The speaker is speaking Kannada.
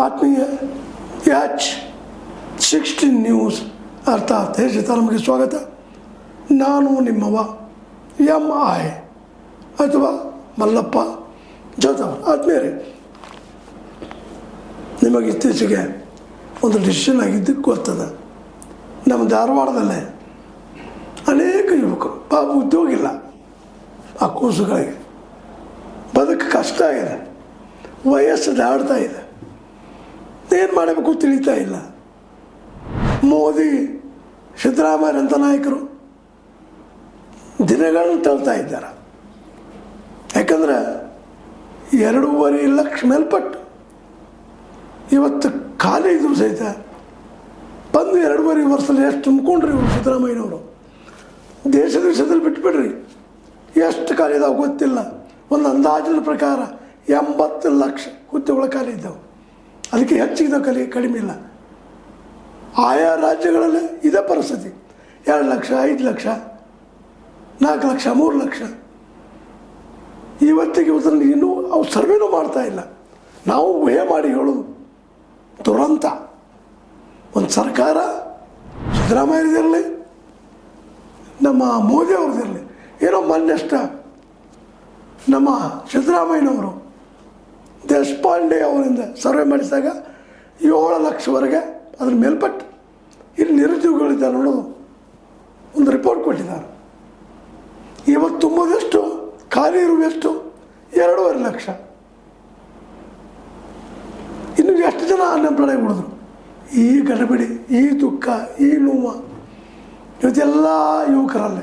ಆತ್ಮೀಯ H16 ನ್ಯೂಸ್ ಅರ್ಥಾತ್ ತಮಗೆ ಸ್ವಾಗತ. ನಾನು ನಿಮ್ಮವ MI ಅಥವಾ ಮಲ್ಲಪ್ಪ ಜೋತವ. ಆತ್ಮೀಯರೇ, ನಿಮಗೆ ಇತ್ತೀಚೆಗೆ ಒಂದು ಡಿಸಿಷನ್ ಆಗಿದ್ದಕ್ಕೆ ಗೊತ್ತದ. ನಮ್ಮ ಧಾರವಾಡದಲ್ಲೇ ಅನೇಕ ಯುವಕರು ಪಾಪ ಉದ್ಯೋಗ ಇಲ್ಲ, ಆ ಕೂಸುಗಳಿಗೆ ಬದುಕು ಕಷ್ಟ ಆಗಿದೆ, ವಯಸ್ಸು ದಾಡ್ತಾ ಇದೆ, ಏನು ಮಾಡಬೇಕು ತಿಳಿತಾ ಇಲ್ಲ. ಮೋದಿ ಸಿದ್ದರಾಮಯ್ಯರಂಥ ನಾಯಕರು ದಿನಗಳನ್ನು ತಳ್ತಾ ಇದ್ದಾರೆ. ಯಾಕಂದ್ರೆ 2.5 ಲಕ್ಷ ಮೇಲ್ಪಟ್ಟು ಇವತ್ತು ಖಾಲಿ ಇದ್ರು ಸಹಿತ ಬಂದು 2.5 ವರ್ಷದಲ್ಲಿ ಎಷ್ಟು ತುಂಬಿಕೊಂಡ್ರಿ ಇವರು ಸಿದ್ದರಾಮಯ್ಯನವರು. ದೇಶದಲ್ಲಿ ಬಿಟ್ಬಿಡ್ರಿ, ಎಷ್ಟು ಖಾಲಿ ಇದಾವೆ ಗೊತ್ತಿಲ್ಲ. ಒಂದು ಅಂದಾಜಿನ ಪ್ರಕಾರ 80 ಲಕ್ಷ ಹುದ್ದೆಗಳು ಖಾಲಿ ಇದ್ದಾವೆ, ಅದಕ್ಕೆ ಹೆಚ್ಚಿಗಿದ್ದಾವೆ, ಕಡಿಮೆ ಇಲ್ಲ. ಆಯಾ ರಾಜ್ಯಗಳಲ್ಲಿ ಇದೇ ಪರಿಸ್ಥಿತಿ. 2 ಲಕ್ಷ, 5 ಲಕ್ಷ, 4 ಲಕ್ಷ, 3 ಲಕ್ಷ. ಇವತ್ತಿಗೆ ಇವತ್ತನ್ನು ಇನ್ನೂ ಅವ್ರು ಸರ್ವೇನೂ ಮಾಡ್ತಾ ಇಲ್ಲ. ನಾವು ಊಹೆ ಮಾಡಿ ಹೇಳೋದು ದುರಂತ. ಒಂದು ಸರ್ಕಾರ ಸಿದ್ದರಾಮಯ್ಯದಿರಲಿ, ನಮ್ಮ ಮೋದಿ ಅವ್ರದ್ದಿರಲಿ, ಏನೋ ಮೊನ್ನೆಷ್ಟ ನಮ್ಮ ಸಿದ್ದರಾಮಯ್ಯನವರು ದೇಶಪಾಂಡೆ ಅವರಿಂದ ಸರ್ವೆ ಮಾಡಿಸಿದಾಗ 7 ಲಕ್ಷವರೆಗೆ ಅದ್ರ ಮೇಲ್ಪಟ್ಟು ಇಲ್ಲಿ ನಿರುದ್ಯೋಗಿಗಳಿದ್ದಾರೆ ನೋಡೋದು ಒಂದು ರಿಪೋರ್ಟ್ ಕೊಟ್ಟಿದ್ದಾರೆ. ಇವತ್ತು ತುಂಬೋದೆಷ್ಟು, ಖಾಲಿ ಇರುವೆಷ್ಟು 2.5 ಲಕ್ಷ. ಇನ್ನು ಎಷ್ಟು ಜನ ಅನ್ಎಂಪ್ಲಾಯ್ ಉಳಿದ್ರು. ಈ ಗಡಬಿಡಿ, ಈ ದುಃಖ, ಈ ನೋವು ಇವತ್ತೆಲ್ಲ ಯುವಕರಲ್ಲೇ.